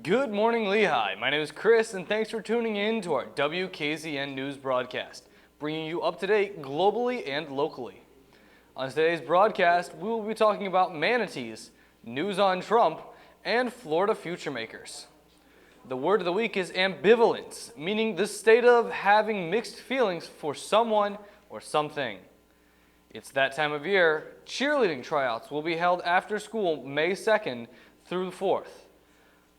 Good morning, Lehigh. My name is Chris, and thanks for tuning in to our WKZN news broadcast, bringing you up to date globally and locally. On today's broadcast, we will be talking about manatees, news on Trump, and Florida future makers. The word of the week is ambivalence, meaning the state of having mixed feelings for someone or something. It's that time of year. Cheerleading tryouts will be held after school May 2nd through the 4th.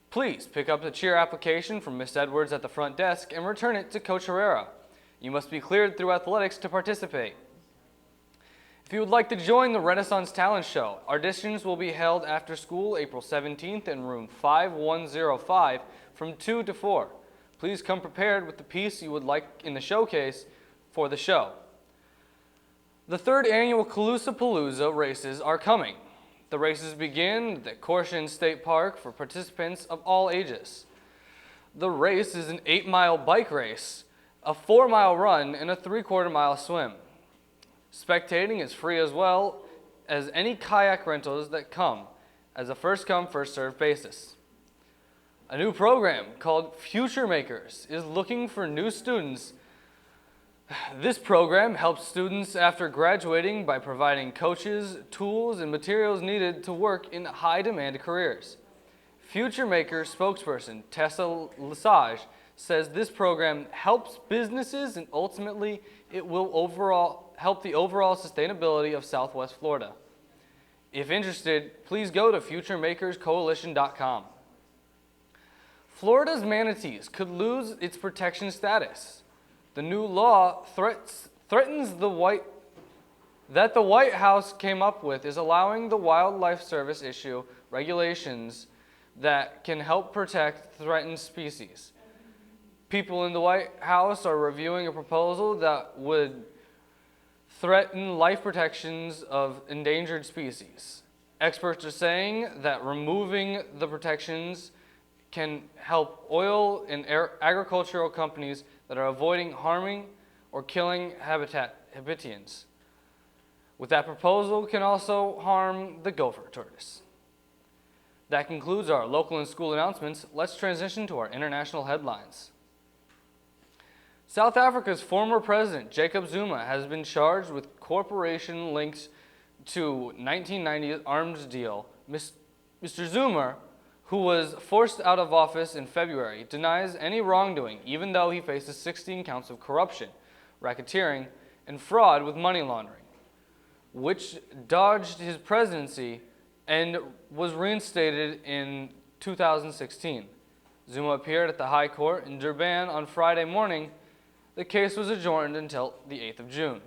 Please pick up the cheer application from Miss Edwards at the front desk and return it to Coach Herrera. You must be cleared through athletics to participate. If you would like to join the Renaissance Talent Show, auditions will be held after school April 17th in room 5105 from 2 to 4. Please come prepared with the piece you would like in the showcase for the show. The third annual Calusa-Palooza races are coming. The races begin at Corcoran State Park for participants of all ages. The race is an 8-mile bike race, a 4-mile run, and a 3/4-mile swim. Spectating is free as well as any kayak rentals that come as a first-come, first-served basis. A new program called Future Makers is looking for new students. This program helps students after graduating by providing coaches, tools, and materials needed to work in high-demand careers. Future Makers spokesperson Tessa Lesage says this program helps businesses and ultimately it will help the overall sustainability of Southwest Florida. If interested, please go to futuremakerscoalition.com. Florida's manatees could lose its protection status. The new law threatens the White House came up with is allowing the Wildlife Service issue regulations that can help protect threatened species. People in the White House are reviewing a proposal that would threaten life protections of endangered species. Experts are saying that removing the protections can help oil and agricultural companies that are avoiding harming or killing habitants. With that proposal can also harm the gopher tortoise. That concludes our local and school announcements. Let's transition to our international headlines. South Africa's former president, Jacob Zuma, has been charged with corporation links to 1990's arms deal. Mr. Zuma, who was forced out of office in February, denies any wrongdoing, even though he faces 16 counts of corruption, racketeering, and fraud with money laundering, which dodged his presidency and was reinstated in 2016. Zuma appeared at the High Court in Durban on Friday morning. The case was adjourned until the 8th of June.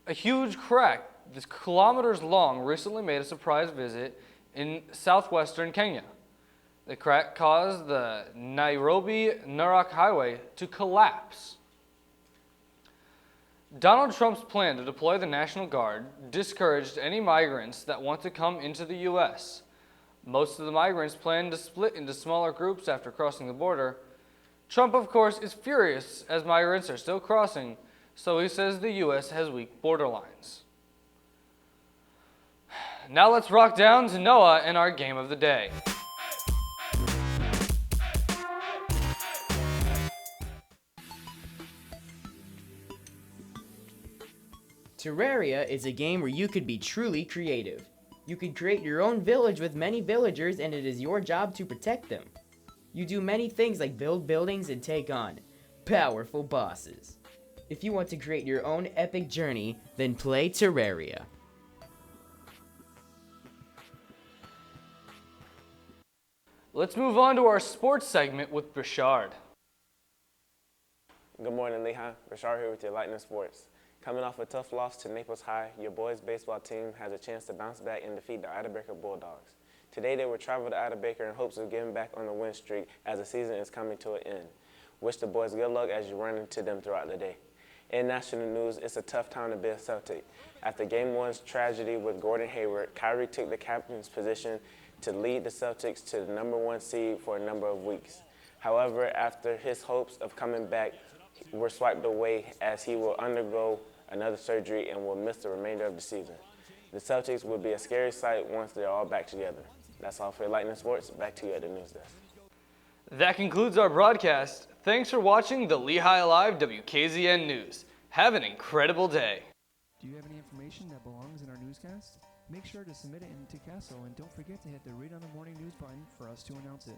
A huge crack, this kilometers long, recently made a surprise visit in southwestern Kenya. The crack caused the Nairobi-Narok highway to collapse. Donald Trump's plan to deploy the National Guard discouraged any migrants that want to come into the U.S. Most of the migrants plan to split into smaller groups after crossing the border. Trump, of course, is furious as migrants are still crossing, so he says the U.S. has weak border lines. Now let's rock down to Noah and our game of the day. Terraria is a game where you could be truly creative. You could create your own village with many villagers and it is your job to protect them. You do many things like build buildings and take on powerful bosses. If you want to create your own epic journey, then play Terraria. Let's move on to our sports segment with Bashard. Good morning, Lehigh. Bashard here with your Lightning Sports. Coming off a tough loss to Naples High, your boys' baseball team has a chance to bounce back and defeat the Ida-Baker Bulldogs. Today, they will travel to Ida-Baker in hopes of getting back on the win streak as the season is coming to an end. Wish the boys good luck as you run into them throughout the day. In national news, it's a tough time to be a Celtic. After Game 1's tragedy with Gordon Hayward, Kyrie took the captain's position to lead the Celtics to the #1 seed for a number of weeks. However, after his hopes of coming back were swiped away as he will undergo another surgery and will miss the remainder of the season. The Celtics will be a scary sight once they're all back together. That's all for Lightning Sports. Back to you at the news desk. That concludes our broadcast. Thanks for watching the Lehigh Live WKZN News. Have an incredible day. Do you have any information that belongs in our newscast? Make sure to submit it into Castle and don't forget to hit the Read on the Morning News button for us to announce it.